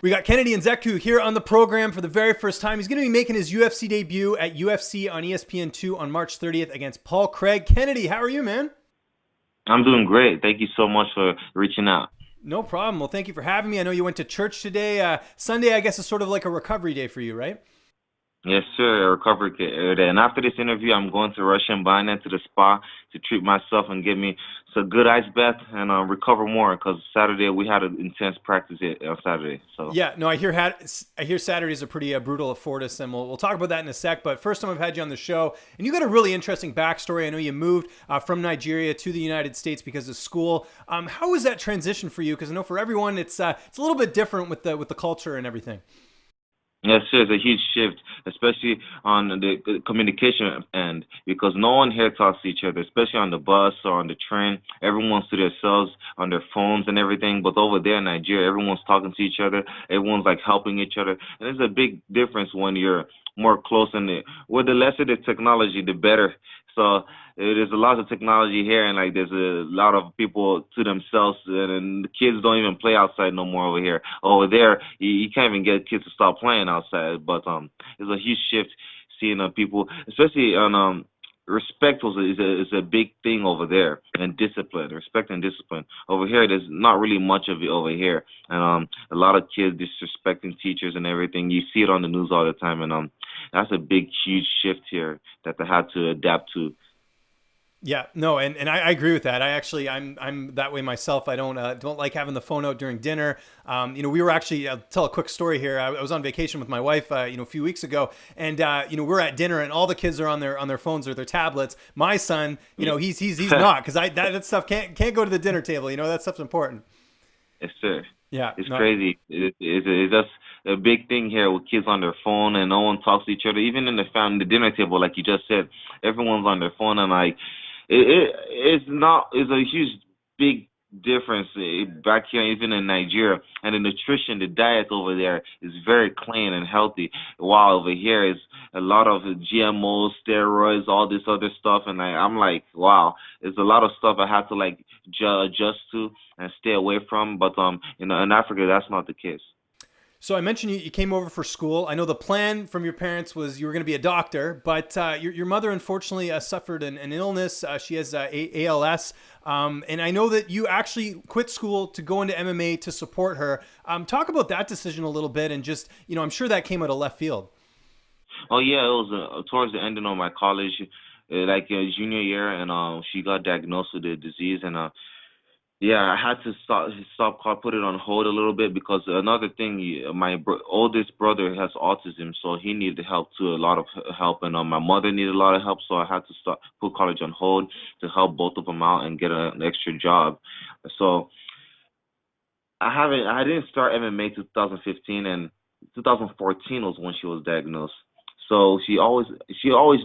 We got Kennedy Nzechukwu here on the program for the very first time. He's going to be making his UFC debut at UFC on ESPN2 on March 30th against Paul Craig. Kennedy, how are you, man? I'm doing great. Thank you so much for reaching out. No problem. Well, thank you for having me. I know you went to church today. Sunday, I guess, is sort of like a recovery day for you, right? Yes, sir. A recovery kit. And after this interview, I'm going to Russian Binance to the spa to treat myself and get me some good ice bath and recover more. Because Saturday we had an intense practice on Saturday. So Yeah, no, I hear Saturdays are pretty brutal at Fortis, and we'll talk about that in a sec. But first time I've had you on the show, and you got a really interesting backstory. I know you moved from Nigeria to the United States because of school. How was that transition for you? Because I know for everyone, it's a little bit different with the culture and everything. yes, sir. It's a huge shift, especially on the communication end, because no one here talks to each other, especially on the bus or on the train. Everyone's to themselves on their phones and everything. But over there in Nigeria, everyone's talking to each other. Everyone's like helping each other. And there's a big difference when you're more close in it. Well, the lesser the technology, the better. So there's a lot of technology here, and like there's a lot of people to themselves, and the kids don't even play outside no more over here. Over there, you can't even get kids to stop playing outside. But there's a huge shift seeing people, especially on respect is a big thing over there, and discipline, respect and discipline. Over here, there's not really much of it over here, and a lot of kids disrespecting teachers and everything. You see it on the news all the time, and that's a big, huge shift here that they had to adapt to. Yeah, no, and I agree with that. I'm that way myself. I don't like having the phone out during dinner. We were actually, I'll tell a quick story here. I was on vacation with my wife, a few weeks ago, and we're at dinner, and all the kids are on their phones or their tablets. My son, he's not, because that stuff can't go to the dinner table. That stuff's important. Yes, sir. Yeah, It's no, crazy. It's just a big thing here with kids on their phone and no one talks to each other. Even in the family, the dinner table, like you just said, everyone's on their phone, and like it's a huge big difference back here, even in Nigeria. And the nutrition, the diet over there is very clean and healthy, while over here is a lot of GMOs, steroids, all this other stuff. And I'm like, wow, there's a lot of stuff I have to like adjust to and stay away from. But in Africa, that's not the case. So I mentioned you came over for school. I know the plan from your parents was you were going to be a doctor, but your mother unfortunately suffered an illness. She has ALS. And I know that you actually quit school to go into MMA to support her. Talk about that decision a little bit, and just, I'm sure that came out of left field. Oh yeah, it was towards the ending of my college, like junior year, and she got diagnosed with the disease, and yeah, I had to put it on hold a little bit, because another thing, my oldest brother has autism, so he needed help too, a lot of help, and my mother needed a lot of help, so I had to put college on hold to help both of them out and get an extra job. So I didn't start MMA 2015, and 2014 was when she was diagnosed. So she always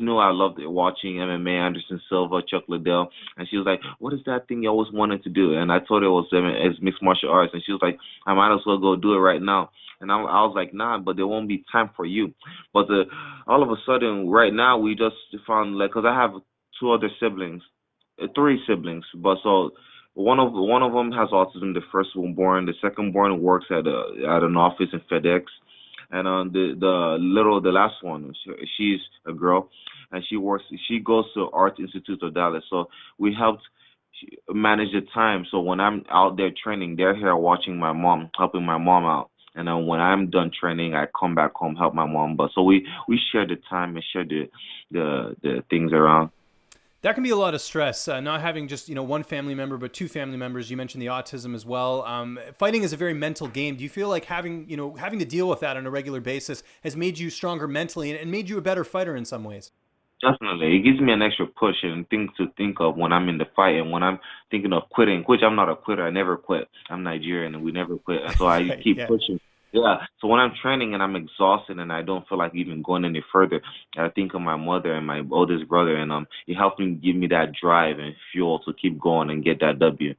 knew I loved it, watching MMA, Anderson Silva, Chuck Liddell, and she was like, "What is that thing you always wanted to do?" And I told her it was it's mixed martial arts, and she was like, "I might as well go do it right now." And I was like, "Nah, but there won't be time for you." But all of a sudden, right now, we just found, like, because I have two other siblings, three siblings, but so one of them has autism. The first one born, the second born works at an office in FedEx, and the last one, she's a girl, and she goes to Art Institute of Dallas. So we helped manage the time. So when I'm out there training, they're here watching my mom, helping my mom out. And then when I'm done training, I come back home, help my mom. But so we share the time and share the things around. That can be a lot of stress, not having just one family member, but two family members. You mentioned the autism as well. Fighting is a very mental game. Do you feel like having to deal with that on a regular basis has made you stronger mentally and made you a better fighter in some ways? Definitely. It gives me an extra push and things to think of when I'm in the fight, and when I'm thinking of quitting, which I'm not a quitter. I never quit. I'm Nigerian and we never quit. And so I Right, keep yeah. pushing. Yeah. So when I'm training and I'm exhausted and I don't feel like even going any further, I think of my mother and my oldest brother, and it helps me, give me that drive and fuel to keep going and get that W.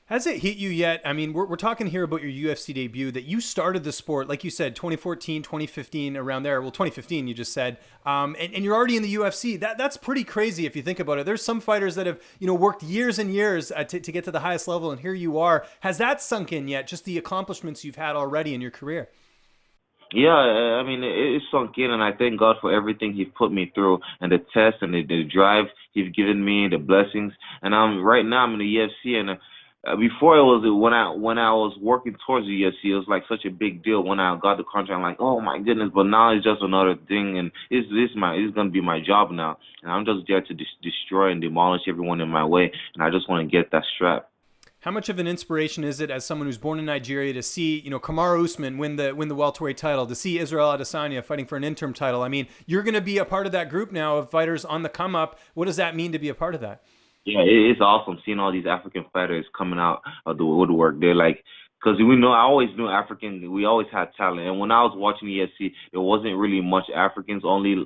Has it hit you yet? I mean, we're talking here about your UFC debut, that you started the sport, like you said, 2014, 2015, around there. Well, 2015, you just said. And you're already in the UFC. That's pretty crazy if you think about it. There's some fighters that have, worked years and years to get to the highest level, and here you are. Has that sunk in yet, just the accomplishments you've had already in your career? Yeah, I mean, it sunk in, and I thank God for everything He put me through, and the test, and the drive He's given me, the blessings. And right now I'm in the UFC, and before it was when I was working towards the UFC, it was like such a big deal. When I got the contract, I'm like, oh my goodness! But now it's just another thing, and it's gonna be my job now, and I'm just there to destroy and demolish everyone in my way, and I just want to get that strap. How much of an inspiration is it, as someone who's born in Nigeria, to see, Kamaru Usman win the welterweight title, to see Israel Adesanya fighting for an interim title? I mean, you're going to be a part of that group now of fighters on the come up. What does that mean to be a part of that? Yeah, it's awesome seeing all these African fighters coming out of the woodwork. They're like, because I always knew African, we always had talent. And when I was watching ESC, it wasn't really much Africans, only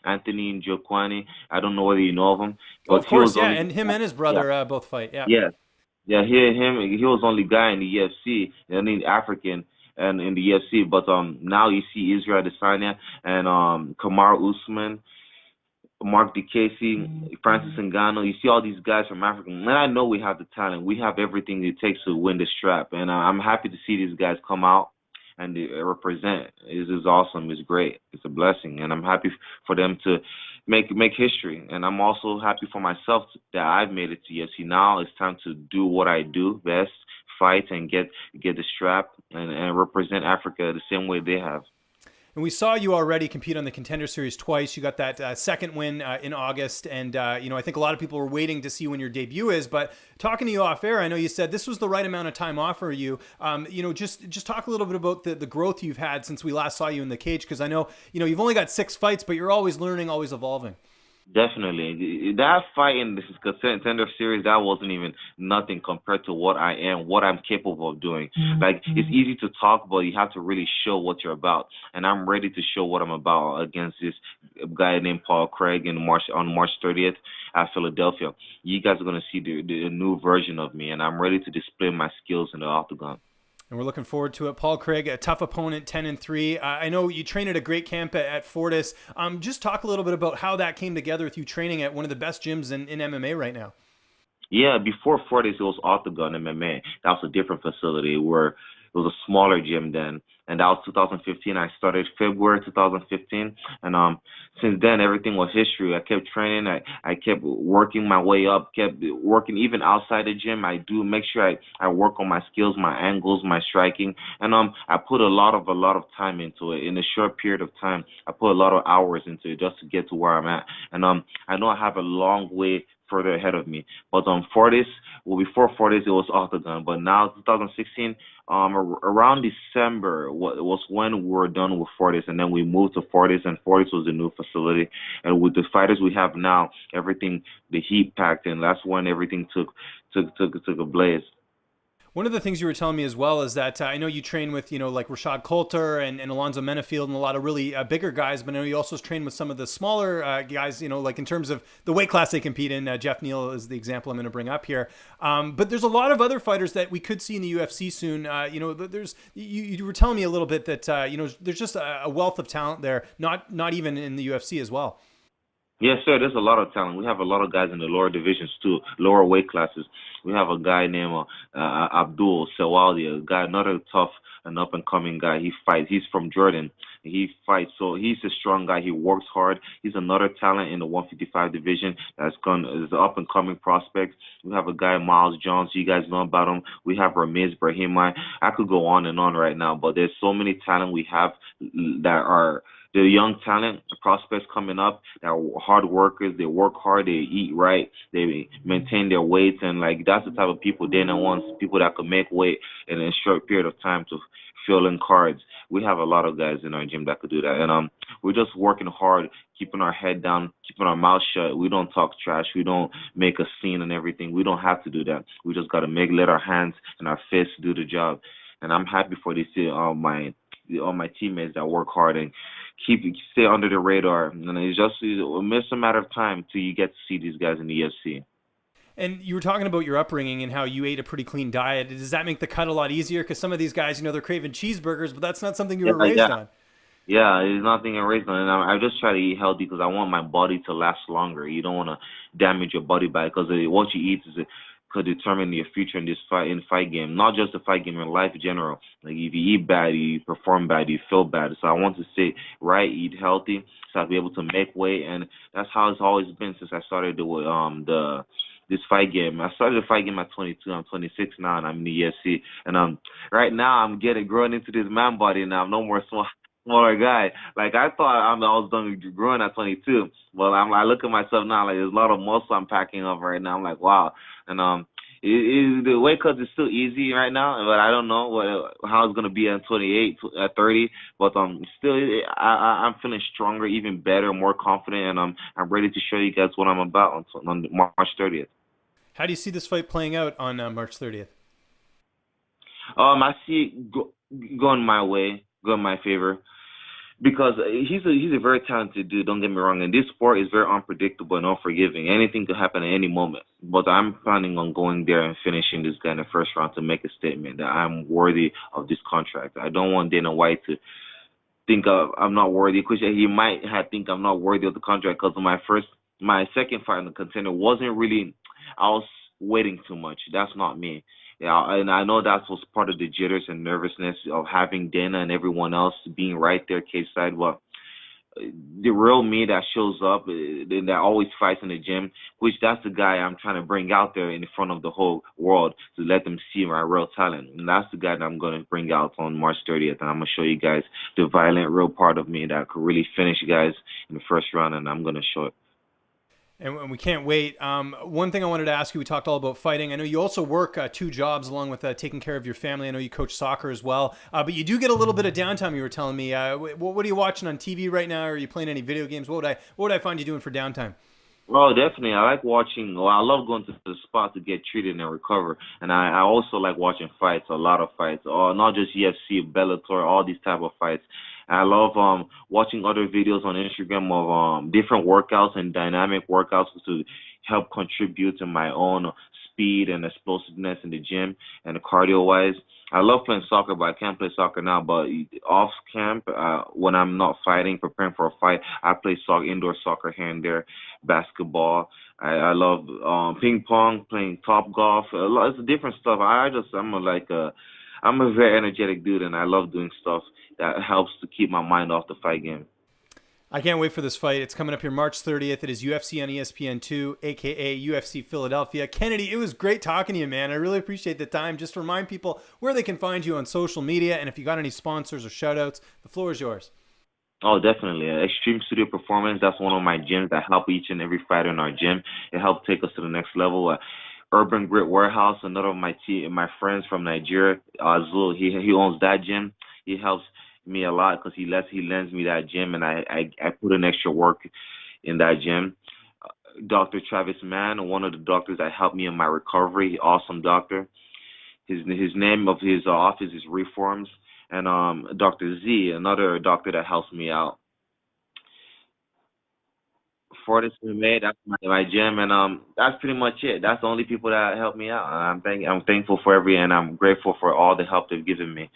Anthony Njokwani. I don't know whether you know of him, Oh, but of he was course, yeah, only, and him and his yeah, brother both fight, yeah. yeah, yeah, he was only guy in the UFC, and then African and in the UFC. But now you see Israel Adesanya and Kamaru Usman, Mark DeCasey, Francis Ngannou. You see all these guys from Africa, and I know we have the talent. We have everything it takes to win the strap, and I'm happy to see these guys come out and they represent. It's awesome. It's great. It's a blessing, and I'm happy for them to make history. And I'm also happy for myself that I've made it to UFC. Now it's time to do what I do best: fight and get the strap and represent Africa the same way they have. And we saw you already compete on the Contender Series twice. You got that second win in August, and I think a lot of people were waiting to see when your debut is. But talking to you off air, I know you said this was the right amount of time off for you. Just talk a little bit about the growth you've had since we last saw you in the cage, because I know you've only got 6 fights, but you're always learning, always evolving. Definitely. That fight in this Contender Series, that wasn't even nothing compared to what I am, what I'm capable of doing. Like, it's easy to talk, but you have to really show what you're about. And I'm ready to show what I'm about against this guy named Paul Craig on March 30th at Philadelphia. You guys are going to see the new version of me, and I'm ready to display my skills in the octagon. And we're looking forward to it. Paul Craig, a tough opponent, 10-3. I know you train at a great camp at Fortis. Just talk a little bit about how that came together with you training at one of the best gyms in MMA right now. Yeah, before Fortis, it was Octagon MMA. That was a different facility where it was a smaller gym then. And that was 2015. I started February 2015. And since then, everything was history. I kept training. I kept working my way up, kept working even outside the gym. I do make sure I work on my skills, my angles, my striking. And I put a lot of time into it. In a short period of time, I put a lot of hours into it just to get to where I'm at. And I know I have a long way further ahead of me. But Fortis, before Fortis, it was Octagon. But now, 2016, around December was when we were done with Fortis, and then we moved to Fortis, and Fortis was the new facility. And with the fighters we have now, everything, the heat packed in. That's when everything took a blaze. One of the things you were telling me as well is that I know you train with, like Rashad Coulter and Alonzo Menafield and a lot of really bigger guys, but I know you also train with some of the smaller guys, like in terms of the weight class they compete in. Jeff Neal is the example I'm going to bring up here. But there's a lot of other fighters that we could see in the UFC soon. You were telling me a little bit that, there's just a wealth of talent there, not even in the UFC as well. Yes, sir. There's a lot of talent. We have a lot of guys in the lower divisions too, lower weight classes. We have a guy named Abdul Sewaldi, another tough and up and coming guy. He fights. He's from Jordan. He fights. So he's a strong guy. He works hard. He's another talent in the 155 division is an up and coming prospect. We have a guy, Miles Jones. You guys know about him. We have Ramiz Brahimai. I could go on and on right now, but there's so many talent we have that are the young talent, the prospects coming up, that are hard workers. They work hard, they eat right, they maintain their weights, and like that's the type of people Dana wants, people that could make weight in a short period of time to fill in cards. We have a lot of guys in our gym that could do that, and we're just working hard, keeping our head down, keeping our mouth shut. We don't talk trash. We don't make a scene and everything. We don't have to do that. We just gotta let our hands and our fists do the job. And I'm happy for this all my teammates that work hard and stay under the radar. And it's a matter of time till you get to see these guys in the UFC. And you were talking about your upbringing and how you ate a pretty clean diet. Does that make the cut a lot easier? Because some of these guys, they're craving cheeseburgers, but that's not something you Yeah, were raised yeah, on. yeah. It's nothing original, and I just try to eat healthy because I want my body to last longer. You don't want to damage your body by because what you eat is could determine your future in this fight game, not just the fight game in life in general. Like if you eat bad, you perform bad, you feel bad. So I want to stay right, eat healthy, so I'll be able to make weight, and that's how it's always been since I started the this fight game. I started the fight game at 22. I'm 26 now, and I'm in the UFC. And right now I'm getting growing into this man body now. I'm no more smaller guy. Like I thought I was done growing at 22. Well, I look at myself now like there's a lot of muscle I'm packing up right now. I'm like wow, and the weight cut is still easy right now, but I don't know how it's gonna be at 28, at 30. But still, I'm feeling stronger, even better, more confident, and I'm ready to show you guys what I'm about on March 30th. How do you see this fight playing out on March 30th? I see it going my way, going my favor, because he's a very talented dude. Don't get me wrong. And this sport is very unpredictable and unforgiving. Anything could happen at any moment. But I'm planning on going there and finishing this guy in the first round to make a statement that I'm worthy of this contract. I don't want Dana White to think I'm not worthy, because he might have think I'm not worthy of the contract because of my second fight in the contender wasn't really. I was waiting too much. That's not me. Yeah, and I know that was part of the jitters and nervousness of having Dana and everyone else being right there cage side. But the real me that shows up, that always fights in the gym, which that's the guy I'm trying to bring out there in front of the whole world to let them see my real talent. And that's the guy that I'm going to bring out on March 30th. And I'm going to show you guys the violent, real part of me that could really finish guys in the first round. And I'm going to show it. And we can't wait. One thing I wanted to ask you, we talked all about fighting. I know you also work two jobs along with taking care of your family. I know you coach soccer as well, but you do get a little bit of downtime. You were telling me. What are you watching on TV right now? Are you playing any video games? What would I find you doing for downtime? Well, definitely. I like watching. Well, I love going to the spot to get treated and recover. And I also like watching fights, a lot of fights, not just UFC, Bellator, all these type of fights. And I love watching other videos on Instagram of different workouts and dynamic workouts to help contribute to my own speed and explosiveness in the gym and cardio wise. I love playing soccer, but I can't play soccer now. But off camp, when I'm not fighting, preparing for a fight, I play soccer, indoor soccer here and there, basketball. I love ping pong, playing top golf. A lot, it's different stuff. I'm a very energetic dude, and I love doing stuff that helps to keep my mind off the fight game. I can't wait for this fight. It's coming up here March 30th. It is UFC on ESPN2, aka UFC Philadelphia. Kennedy, it was great talking to you, man. I really appreciate the time. Just remind people where they can find you on social media, and if you got any sponsors or shout outs, the floor is yours. Oh, definitely. Extreme Studio Performance, that's one of my gyms that help each and every fighter in our gym. It helps take us to the next level. Urban Grit Warehouse, another of my friends from Nigeria, Azul, he owns that gym. He helps me a lot because he lends me that gym, and I put in extra work in that gym. Dr. Travis Mann, one of the doctors that helped me in my recovery, awesome doctor. His name of his office is Reforms, and Dr. Z, another doctor that helps me out. Fortis MMA, that's my gym, and that's pretty much it. That's the only people that help me out. I'm thankful for and I'm grateful for all the help they've given me.